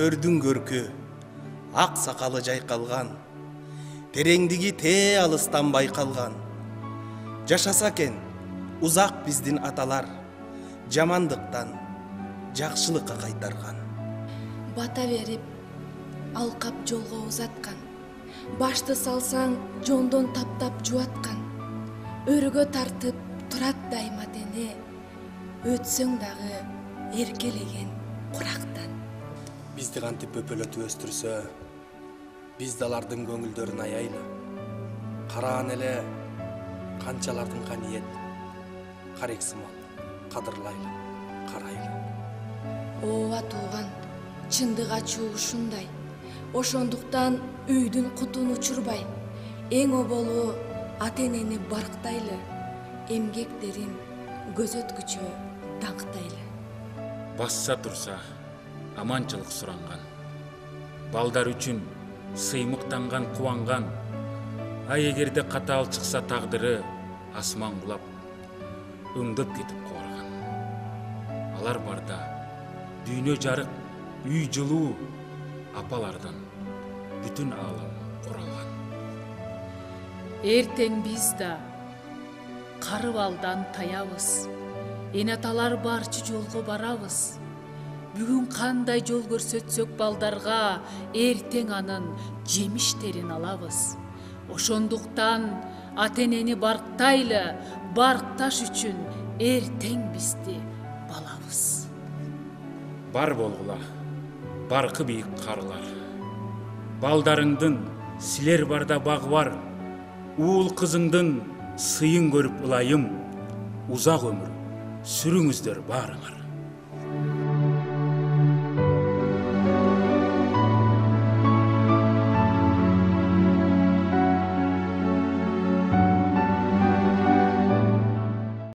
төрдүн көркү, ак сакалы жайкалган, тереңдиги тээ алыстан байкалган. Жашаса экен узак биздин аталар, жамандыктан жакшылыкка кайтарган. Бата берип, алкап жолго узаткан, башты салсаң жондон таптап жуаткан, өргө тартып турат дайыма дене, өтсөң дагы эркелеген курактан. Бизди кантип бөпөлөтүп өстүрсө, биз да алардын көңүлдөрүн аяйлы. Караан эле канчалардын каниет, карек сымак кадырлайлы, карайлы. Ооба тууган, чындык ачуу ушундай. Ошондуктан үйдүн кутун учурбай, эң оболу ата-энени барктайлы, эмгектерин көзөткүчө даңктайлы. Басса турса аманчылык суранган, балдар үчүн сыймыктанган кубанган, а эгерде катаал чыкса тагдыры асман кулап, өңдөп кетип кубарган. Алар барда дүйнө жарык, үй жылуу, апалардан бүтүн аалам куралган. Эртең биз да кары балдан таябыз, энаталар барчы жолго барабыз. Бүгүн кандай жол көрсөтсөк балдарга, эртең анын жемиштерин алабыз. Ошондуктан ата-энени барктайлы, баркташ үчүн эртең бизди балабыз. Бар болгула, баркы бийик карылар. Балдарыңдын силер барда багы бар. Уул кызыңдын сыйын көрүп ылайым. Узак өмүр сүрүңүздөр баарыңар.